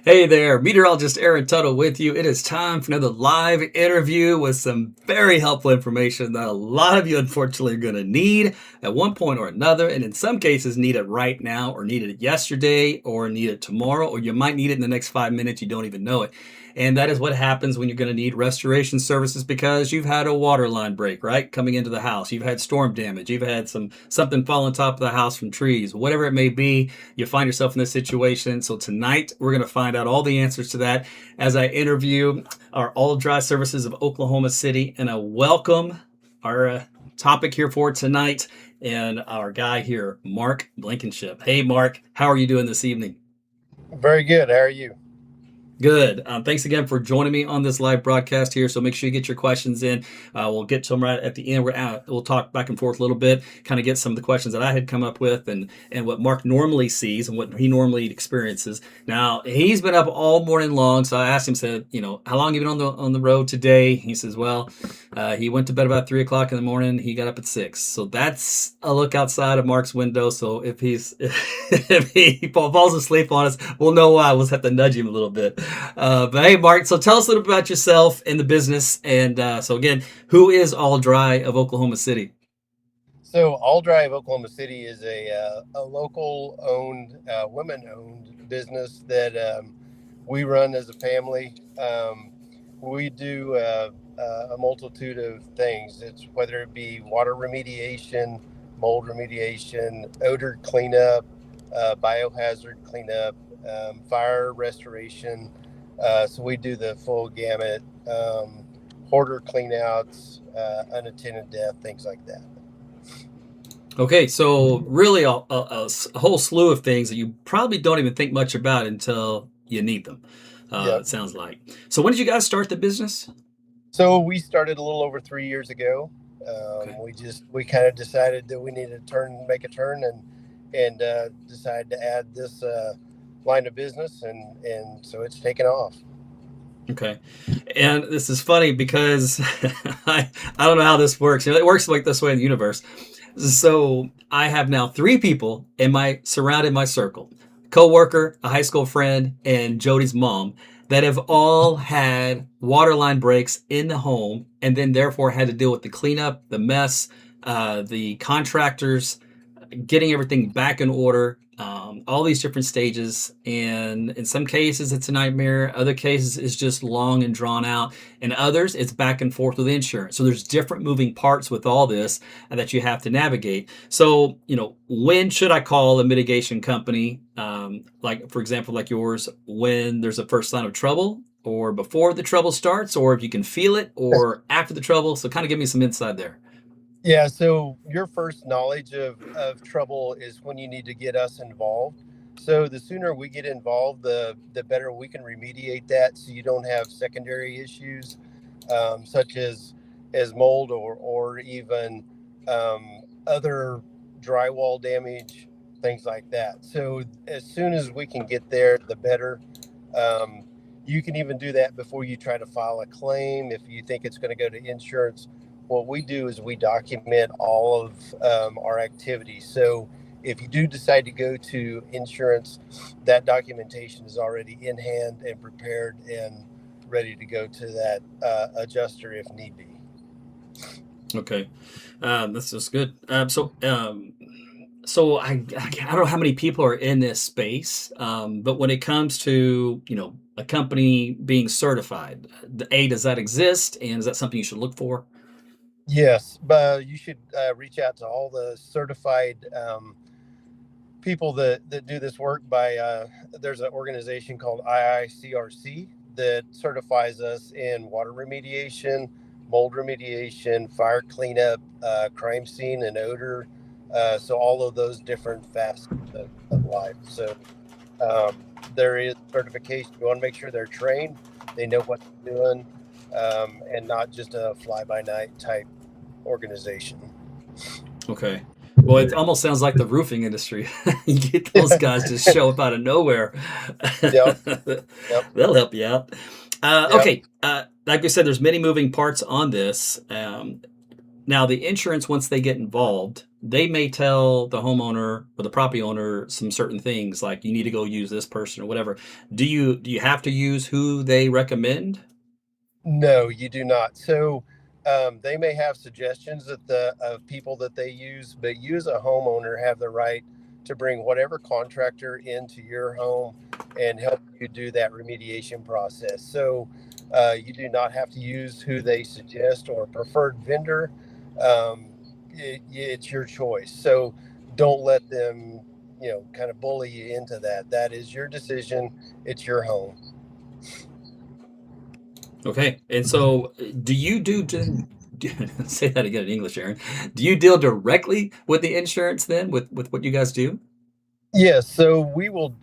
Hey there, meteorologist Aaron Tuttle with you. It is time for another live interview with some very helpful information that a lot of you unfortunately are going to need at one point or another, and in some cases need it right now or need it yesterday or need it tomorrow, or you might need it in the next 5 minutes. You don't even know it. And that is what happens when you're going to need restoration services because you've had a water line break, right? Coming into the house. You've had storm damage. You've had something fall on top of the house from trees, whatever it may be. You find yourself in this situation. So tonight we're going to find out all the answers to that as I interview our all dry services of Oklahoma City, and I welcome our topic here for tonight and our guy here, Mark Blankenship. Hey, Mark, how are you doing this evening? Very good. How are you? Good. Thanks again for joining me on this live broadcast here. So make sure you get your questions in. We'll get to them right at the end. We'll talk back and forth a little bit, kind of get some of the questions that I had come up with and what Mark normally sees and what he normally experiences. Now, he's been up all morning long. So I asked him, said, how long have you been on the road today? He says, well, he went to bed about 3 o'clock in the morning. He got up at 6. So that's a look outside of Mark's window. So if if he falls asleep on us, we'll know why. We'll have to nudge him a little bit. But hey, Mark, so tell us a little bit about yourself and the business. And so again, who is All Dry of Oklahoma City? So, All Drive Oklahoma City is a local owned, women owned business that we run as a family. We do a multitude of things. It's whether it be water remediation, mold remediation, odor cleanup, biohazard cleanup, fire restoration. So we do the full gamut, hoarder cleanouts, unattended death, things like that. Okay, so really a whole slew of things that you probably don't even think much about until you need them. Yep. It sounds like. So when did you guys start the business? So we started a little over 3 years ago. Okay. We kind of decided that we needed to make a turn and decided to add this line of business, and so it's taken off. Okay. And this is funny because I don't know how this works. It works like this way in the universe. So I have now three people surrounded my circle, coworker, a high school friend, and Jody's mom that have all had water line breaks in the home and then therefore had to deal with the cleanup, the mess, the contractors, getting everything back in order, all these different stages. And in some cases, it's a nightmare. Other cases, it's just long and drawn out. And others, it's back and forth with insurance. So there's different moving parts with all this that you have to navigate. So, when should I call a mitigation company? Like, for example, like yours, when there's a first sign of trouble, or before the trouble starts, or if you can feel it, or after the trouble. So kind of give me some insight there. Yeah, so your first knowledge of trouble is when you need to get us involved. So the sooner we get involved, the better we can remediate that, so you don't have secondary issues, such as mold or even other drywall damage, things like that. So as soon as we can get there, the better. You can even do that before you try to file a claim if you think it's going to go to insurance. What we do is we document all of our activities. So if you do decide to go to insurance, that documentation is already in hand and prepared and ready to go to that adjuster if need be. Okay, this is good. So I don't know how many people are in this space, but when it comes to a company being certified, does that exist, and is that something you should look for? Yes, but you should reach out to all the certified people that do this work there's an organization called IICRC that certifies us in water remediation, mold remediation, fire cleanup, crime scene and odor. So all of those different facets of life. So um, there is certification. You want to make sure they're trained, they know what they're doing, and not just a fly by night type organization. Okay. Well, it almost sounds like the roofing industry. You get those guys just show up out of nowhere. Yep. Yep. They'll help you out. Yep. Okay. Like we said, there's many moving parts on this. Now, the insurance, once they get involved, they may tell the homeowner or the property owner some certain things, like you need to go use this person or whatever. Do you have to use who they recommend? No, you do not. So they may have suggestions of people that they use, but you as a homeowner have the right to bring whatever contractor into your home and help you do that remediation process. So you do not have to use who they suggest or preferred vendor. It's your choice. So don't let them, kind of bully you into that. That is your decision. It's your home. Okay. And so, do you say that again in English, Aaron? Do you deal directly with the insurance then, with what you guys do? Yes, so we will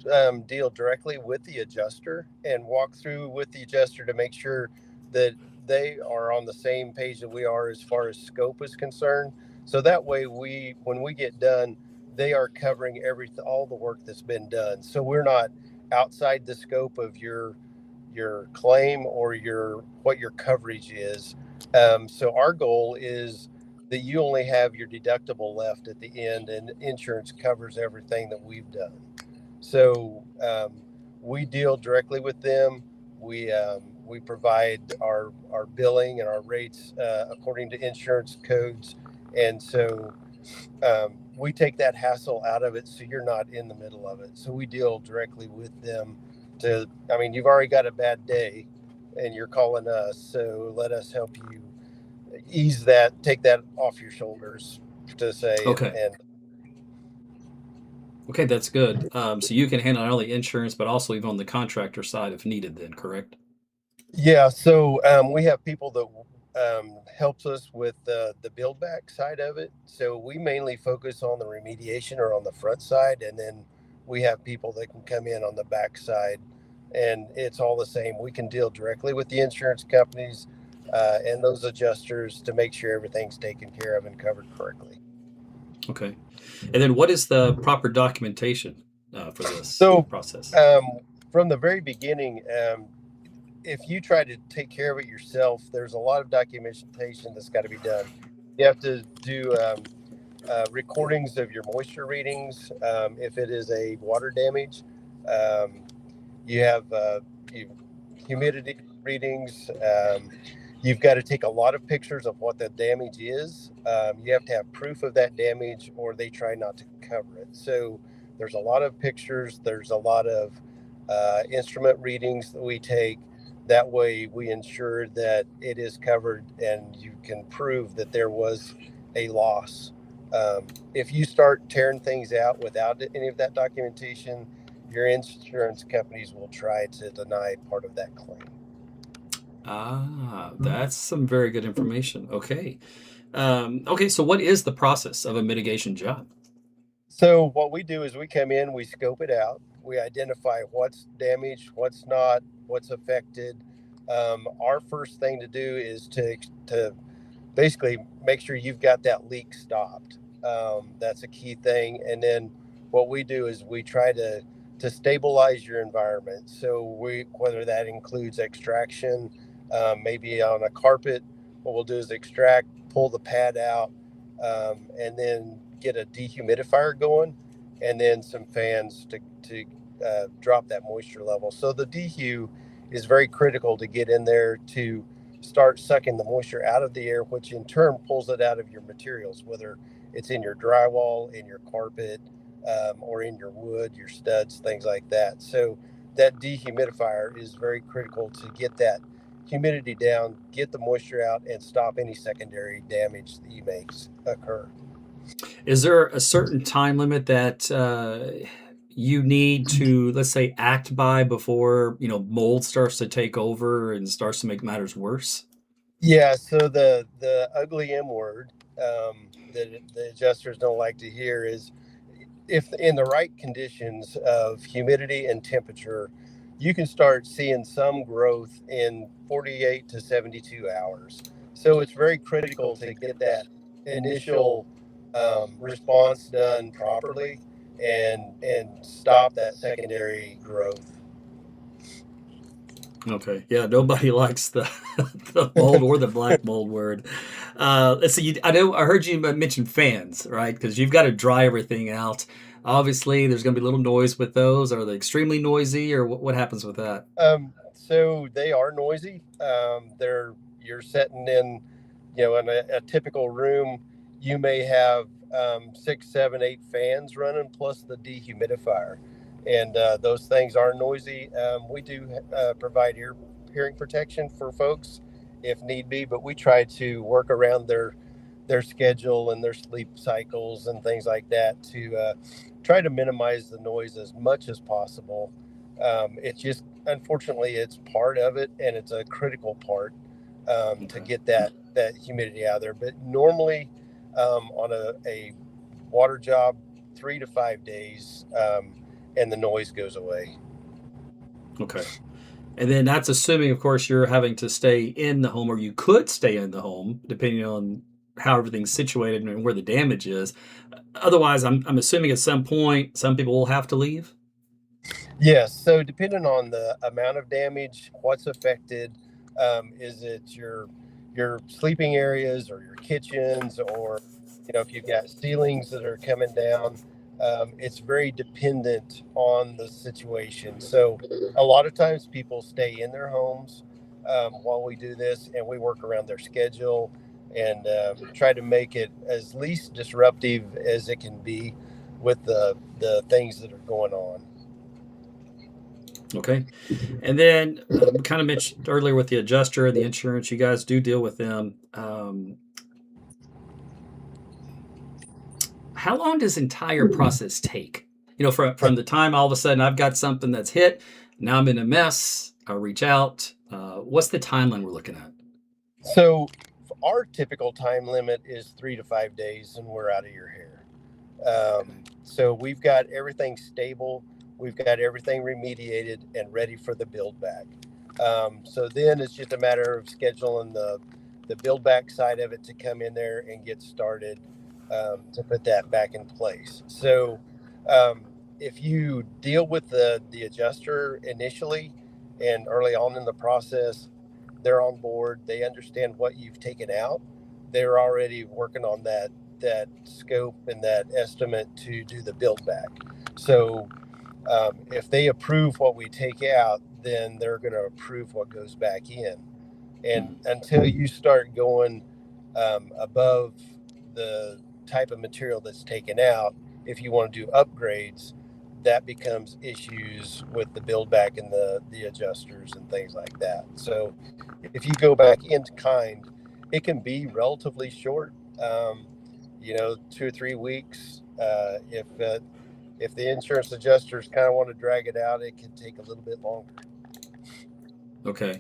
deal directly with the adjuster and walk through with the adjuster to make sure that they are on the same page that we are as far as scope is concerned. So that way, when we get done, they are covering all the work that's been done. So we're not outside the scope of your claim or your what your coverage is. So our goal is that you only have your deductible left at the end, and insurance covers everything that we've done. So we deal directly with them. We provide our billing and our rates according to insurance codes, and so we take that hassle out of it, so you're not in the middle of it. So we deal directly with them. I mean, you've already got a bad day, and you're calling us, so let us help you ease that, take that off your shoulders, to say, Okay. and Okay, that's good. So you can handle not only insurance but also even on the contractor side if needed. Then, correct? yeah. So we have people that helps us with the build back side of it. So we mainly focus on the remediation or on the front side, and then we have people that can come in on the back side, and it's all the same. We can deal directly with the insurance companies and those adjusters to make sure everything's taken care of and covered correctly. Okay. And then, what is the proper documentation for this So process? um, from the very beginning, if you try to take care of it yourself, there's a lot of documentation that's got to be done. You have to do recordings of your moisture readings. If it is a water damage, um, you have humidity readings. You've got to take a lot of pictures of what the damage is. You have to have proof of that damage, or they try not to cover it. So there's a lot of pictures. There's a lot of instrument readings that we take. That way, we ensure that it is covered, and you can prove that there was a loss. If you start tearing things out without any of that documentation, your insurance companies will try to deny part of that claim. Ah, that's some very good information. Okay. Okay, so what is the process of a mitigation job? So what we do is we come in, we scope it out, we identify what's damaged, what's not, what's affected. Our first thing to do is to basically make sure you've got that leak stopped. That's a key thing. And then what we do is we try to stabilize your environment. So whether that includes extraction, maybe on a carpet, what we'll do is extract, pull the pad out, and then get a dehumidifier going, and then some fans to drop that moisture level. So the dehu is very critical to get in there to start sucking the moisture out of the air, which in turn pulls it out of your materials, whether it's in your drywall, in your carpet, or in your wood, your studs, things like that. So that dehumidifier is very critical to get that humidity down, get the moisture out, and stop any secondary damage that you may occur. Is there a certain time limit that you need to, let's say, act by before mold starts to take over and starts to make matters worse? Yeah, so the ugly M word that the adjusters don't like to hear is, if in the right conditions of humidity and temperature, you can start seeing some growth in 48 to 72 hours. So it's very critical to get that initial response done properly and stop that secondary growth. Okay. Yeah, nobody likes the the mold or the black mold word. Let's see. I know I heard you mention fans, right? Because you've got to dry everything out. Obviously, there's going to be a little noise with those. Are they extremely noisy, or what happens with that? So they are noisy. They're you're sitting in, in a typical room. You may have six, seven, eight fans running plus the dehumidifier, and those things are noisy. We do provide hearing protection for folks if need be, but we try to work around their schedule and their sleep cycles and things like that to try to minimize the noise as much as possible. It's just unfortunately it's part of it, and it's a critical part to Okay. get that humidity out there. But normally, on a water job, 3 to 5 days, and the noise goes away. Okay. And then that's assuming, of course, you're having to stay in the home, or you could stay in the home, depending on how everything's situated and where the damage is. Otherwise, I'm assuming at some point, some people will have to leave. Yes. So depending on the amount of damage, what's affected, is it your sleeping areas or your kitchens, or if you've got ceilings that are coming down, it's very dependent on the situation. So a lot of times people stay in their homes while we do this, and we work around their schedule and try to make it as least disruptive as it can be with the things that are going on. Okay. And then we kind of mentioned earlier with the adjuster and the insurance, you guys do deal with them. How long does the entire process take? From the time all of a sudden I've got something that's hit, now I'm in a mess, I'll reach out. What's the timeline we're looking at? So our typical time limit is 3 to 5 days, and we're out of your hair. So we've got everything stable. We've got everything remediated and ready for the build back. So then it's just a matter of scheduling the build back side of it to come in there and get started, to put that back in place. So if you deal with the adjuster initially and early on in the process, they're on board. They understand what you've taken out. They're already working on that scope and that estimate to do the build back. So if they approve what we take out, then they're going to approve what goes back in. And until you start going above the type of material that's taken out, if you want to do upgrades, that becomes issues with the build back and the adjusters and things like that. So if you go back into kind, it can be relatively short, 2 or 3 weeks. If the insurance adjusters kind of want to drag it out, it can take a little bit longer. Okay.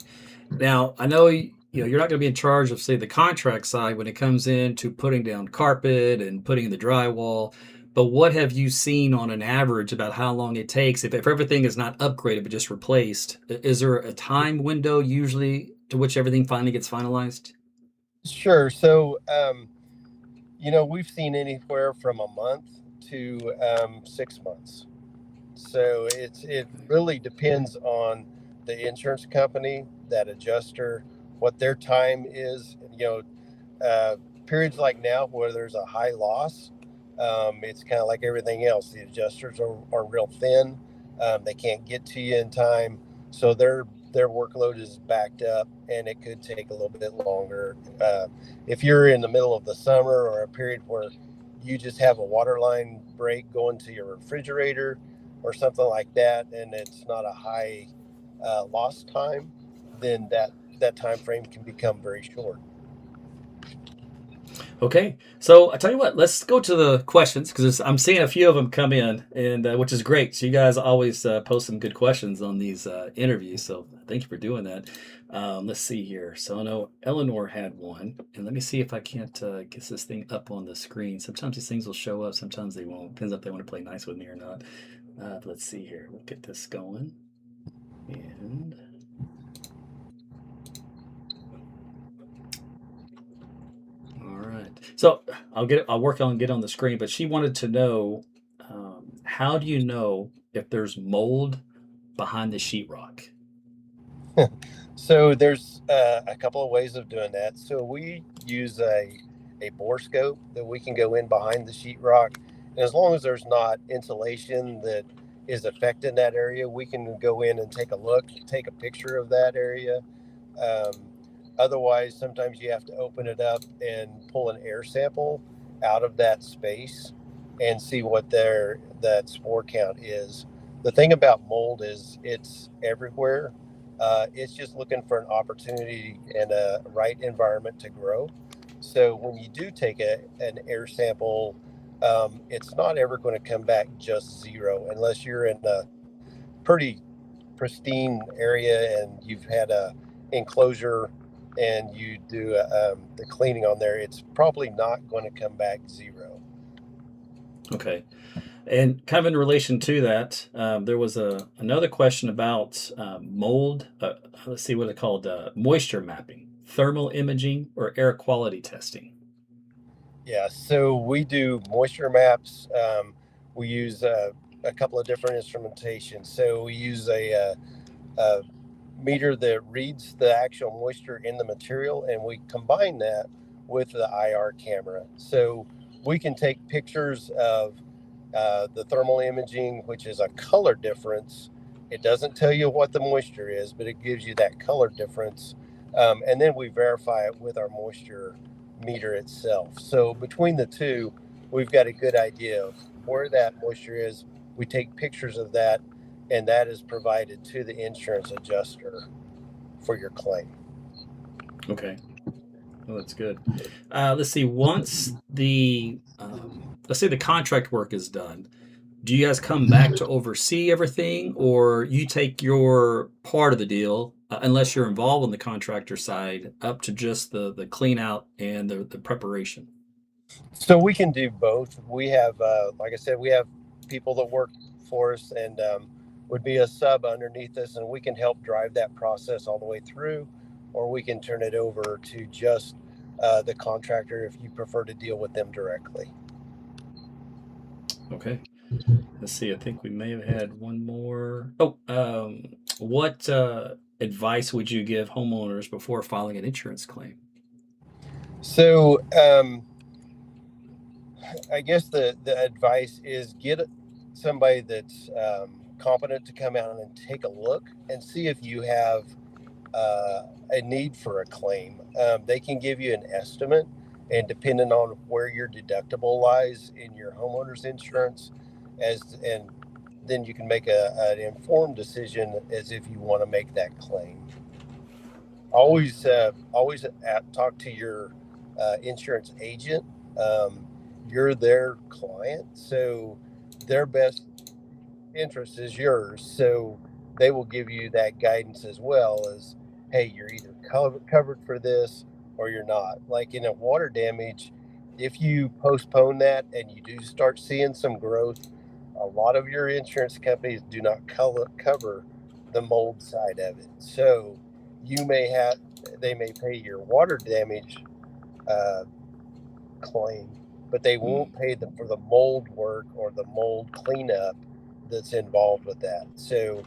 Now, I know you're not going to be in charge of, say, the contract side when it comes in to putting down carpet and putting in the drywall. But what have you seen on an average about how long it takes if everything is not upgraded but just replaced? Is there a time window usually to which everything finally gets finalized? Sure. So, we've seen anywhere from a month to 6 months. So it really depends on the insurance company, that adjuster, what their time is. Uh, Periods like now where there's a high loss, it's kind of like everything else. The adjusters are real thin. They can't get to you in time, so their workload is backed up, and it could take a little bit longer. If you're in the middle of the summer or a period where you just have a water line break going to your refrigerator or something like that, and it's not a high loss time, then that time frame can become very short. Okay, so I tell you what, let's go to the questions because I'm seeing a few of them come in, and which is great. So you guys always post some good questions on these interviews, so thank you for doing that. Let's see here. So I know Eleanor had one, and let me see if I can't get this thing up on the screen. Sometimes these things will show up, sometimes they won't. Depends if they want to play nice with me or not. Let's see here. We'll get this going, and all right. So I'll work on get on the screen. But she wanted to know, how do you know if there's mold behind the sheetrock? So there's a couple of ways of doing that. So we use a bore scope that we can go in behind the sheetrock. And as long as there's not insulation that is affecting that area, we can go in and take a look, take a picture of that area. Um, Otherwise, sometimes you have to open it up and pull an air sample out of that space and see what that spore count is. The thing about mold is it's everywhere. It's just looking for an opportunity and a right environment to grow. So when you do take an air sample, it's not ever going to come back just zero unless you're in a pretty pristine area and you've had a enclosure and you do the cleaning on there. It's probably not going to come back zero. Okay. And kind of in relation to that, there was another question about mold. Let's see what it called: moisture mapping, thermal imaging, or air quality testing. Yeah, so we do moisture maps. We use a couple of different instrumentations. So we use a meter that reads the actual moisture in the material, and we combine that with the IR camera. So we can take pictures of the thermal imaging, which is a color difference. It doesn't tell you what the moisture is, but it gives you that color difference. And then we verify it with our moisture meter itself. So between the two, we've got a good idea of where that moisture is. We take pictures of that, and that is provided to the insurance adjuster for your claim. Okay. Well, that's good. Let's see. Once let's say the contract work is done, do you guys come back to oversee everything, or you take your part of the deal, unless you're involved on the contractor side, up to just the clean out and the preparation? So we can do both. We have, like I said, we have people that work for us and would be a sub underneath us, and we can help drive that process all the way through, or we can turn it over to just the contractor if you prefer to deal with them directly. Okay. Let's see. I think we may have had one more. Oh, what advice would you give homeowners before filing an insurance claim? So I guess the advice is get somebody that's competent to come out and take a look and see if you have a need for a claim. They can give you an estimate, and depending on where your deductible lies in your homeowner's insurance, and then you can make an informed decision as if you want to make that claim. Always talk to your insurance agent. You're their client, so their best interest is yours. So they will give you that guidance as well as, hey, you're either covered for this or you're not. Like in a water damage, if you postpone that and you do start seeing some growth, a lot of your insurance companies do not cover the mold side of it. So they may pay your water damage uh, claim, but they won't pay them for the mold work or the mold cleanup that's involved with that. So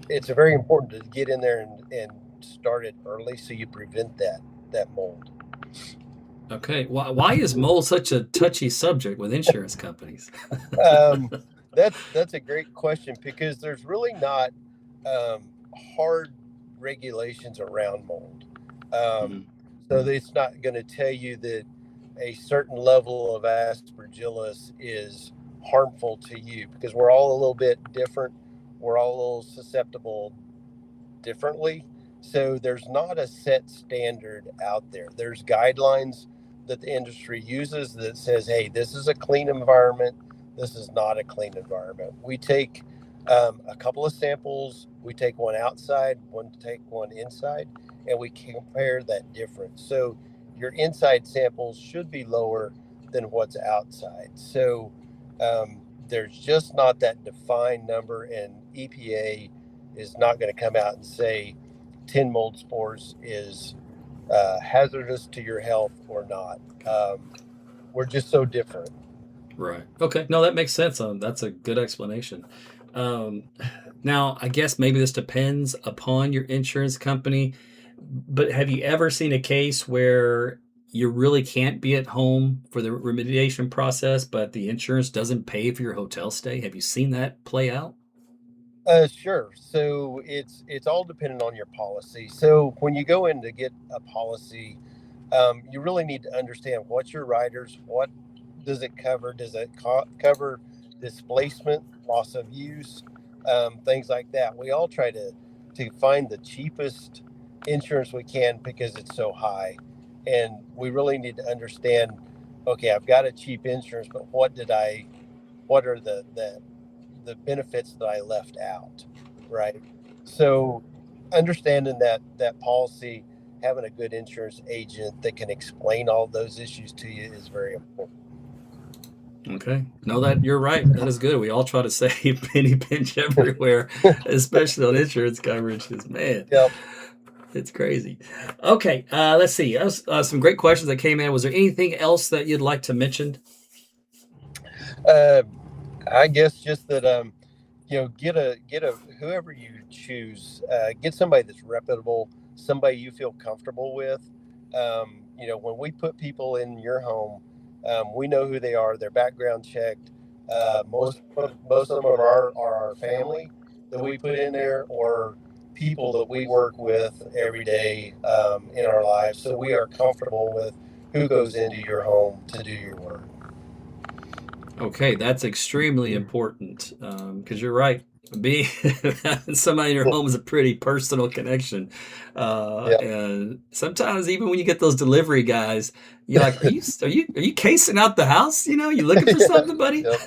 it's very important to get in there and start it early so you prevent that mold. Okay. Why is mold such a touchy subject with insurance companies? Um, that's a great question because there's really not hard regulations around mold. Um, Mhm. so it's not going to tell you that a certain level of aspergillus is harmful to you because we're all a little bit different. We're all a little susceptible differently. So there's not a set standard out there. There's guidelines that the industry uses that says, hey, this is a clean environment. This is not a clean environment. We take a couple of samples. We take one outside, take one inside, and we compare that difference. So your inside samples should be lower than what's outside. So there's just not that defined number, and EPA is not going to come out and say 10 mold spores is hazardous to your health or not. We're just so different. Right. Okay. No, that makes sense. That's a good explanation. Um, Now, I guess maybe this depends upon your insurance company, but have you ever seen a case where you really can't be at home for the remediation process, but the insurance doesn't pay for your hotel stay? Have you seen that play out? Sure. So it's all dependent on your policy. So when you go in to get a policy, you really need to understand what's your riders, what does it cover? Does it cover displacement, loss of use, things like that? We all try to find the cheapest insurance we can because it's so high, and we really need to understand. Okay, I've got a cheap insurance, but what are the benefits that I left out, right? So understanding that policy, having a good insurance agent that can explain all those issues to you is very important. Okay. No, that you're right. That is good. We all try to save penny pinch everywhere, especially on insurance coverage. 'Cause, man, Yep. it's crazy. Okay. Let's see. That was, some great questions that came in. Was there anything else that you'd like to mention? Uh, I guess just that get a whoever you choose, get somebody that's reputable, somebody you feel comfortable with. When we put people in your home, we know who they are. They're background checked. Most of them are our family that we put in there, or people that we work with every day in our lives. So we are comfortable with who goes into your home to do your work. Okay, that's extremely important because you're right. Being having somebody in your home is a pretty personal connection, Yeah. and sometimes even when you get those delivery guys, you're like, "Are you casing out the house? You looking for Yeah. something, buddy?" Yep.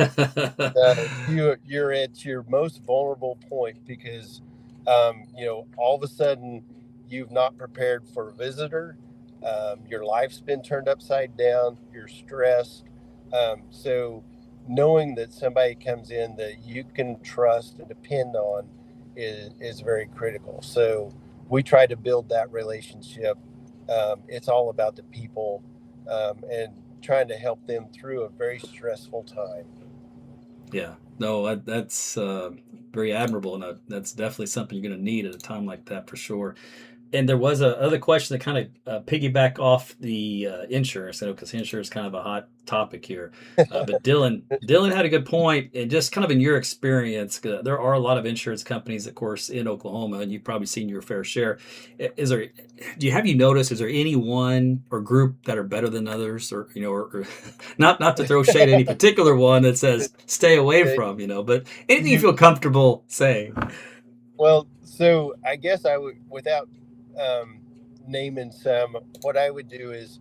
You're at your most vulnerable point because all of a sudden you've not prepared for a visitor. Your life's been turned upside down. You're stressed. So knowing that somebody comes in that you can trust and depend on is very critical. So we try to build that relationship. It's all about the people, and trying to help them through a very stressful time. Yeah, no, that's very admirable, and that's definitely something you're going to need at a time like that for sure. And there was a other question that kind of piggyback off the insurance, because insurance is kind of a hot topic here. But Dylan had a good point, and just kind of in your experience, there are a lot of insurance companies, of course, in Oklahoma, and you've probably seen your fair share. Is there, have you noticed? Is there any one or group that are better than others, or not to throw shade at any particular one that says stay away Okay. from, but anything you You feel comfortable saying? Well, so I guess I would, without um, naming some, what I would do is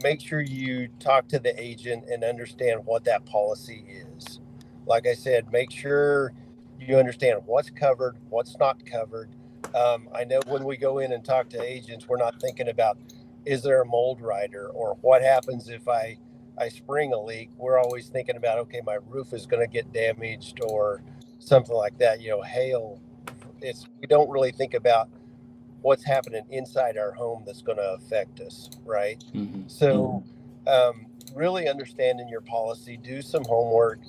make sure you talk to the agent and understand what that policy is. Like I said, make sure you understand what's covered, what's not covered. I know when we go in and talk to agents, we're not thinking about, is there a mold rider, or what happens if I spring a leak. We're always thinking about, okay, my roof is going to get damaged or something like that. Hail. We don't really think about what's happening inside our home that's going to affect us, right? Hmm. So, really understanding your policy, do some homework.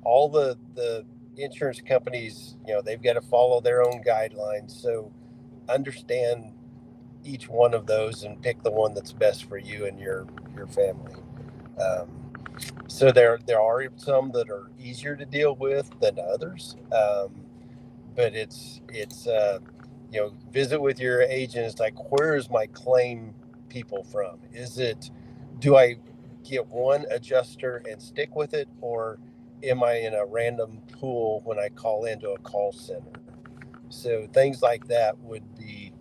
All the insurance companies, they've got to follow their own guidelines. So, understand each one of those and pick the one that's best for you and your family. Um, so there are some that are easier to deal with than others, but visit with your agent. It's like, where is my claim people from? Do I get one adjuster and stick with it, or am I in a random pool when I call into a call center? So things like that would be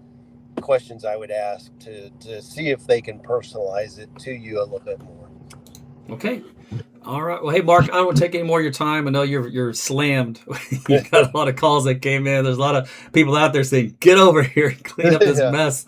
questions I would ask to see if they can personalize it to you a little bit more. Okay. All right. Well, hey, Mark, I don't want to take any more of your time. I know you're slammed. You've got a lot of calls that came in. There's a lot of people out there saying, "Get over here and clean up this Yeah. mess."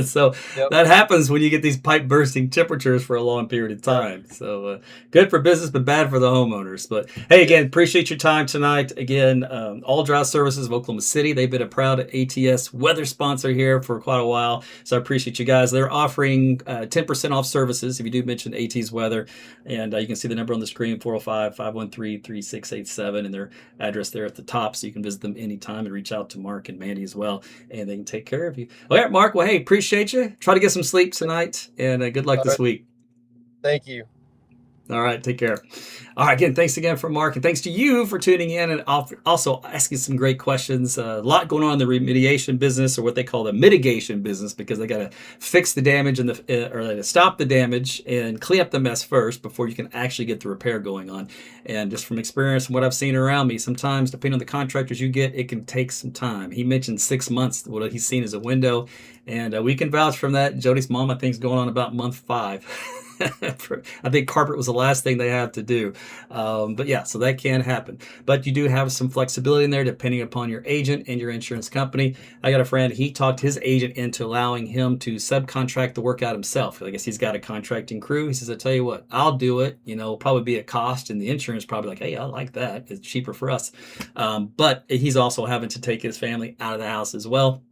So Yep. that happens when you get these pipe bursting temperatures for a long period of Yep. time. So good for business, but bad for the homeowners. But hey, again, appreciate your time tonight. Again, All Drought Services of Oklahoma City. They've been a proud ATS weather sponsor here for quite a while. So I appreciate you guys. They're offering 10% off services if you do mention AT's weather, and you You can see the number on the screen, 405-513-3687, and their address there at the top. So you can visit them anytime and reach out to Mark and Mandy as well, and they can take care of you. All right, Mark. Well, hey, appreciate you. Try to get some sleep tonight, and good luck All this right. week. Thank you. All right, take care. All right, again, thanks again for Mark, and thanks to you for tuning in and also asking some great questions. A lot going on in the remediation business, or what they call the mitigation business, because they got to fix the damage and or stop the damage and clean up the mess first before you can actually get the repair going on. And just from experience and what I've seen around me, sometimes depending on the contractors you get, it can take some time. He mentioned 6 months, what he's seen as a window, and we can vouch from that. Jody's mom, I think, is going on about month 5. I think carpet was the last thing they have to do. But yeah, so that can happen. But you do have some flexibility in there depending upon your agent and your insurance company. I got a friend, he talked his agent into allowing him to subcontract the work out himself. I guess he's got a contracting crew. He says, I tell you what, I'll do it. Probably be a cost, and the insurance probably like, hey, I like that. It's cheaper for us. But he's also having to take his family out of the house as well.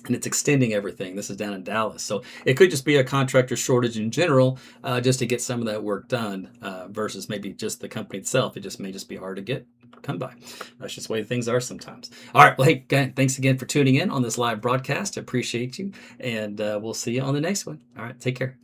And it's extending everything. This is down in Dallas. So it could just be a contractor shortage in general, just to get some of that work done, versus maybe just the company itself. It may just be hard to come by. That's just the way things are sometimes. All right. Well, hey, thanks again for tuning in on this live broadcast. I appreciate you. And we'll see you on the next one. All right. Take care.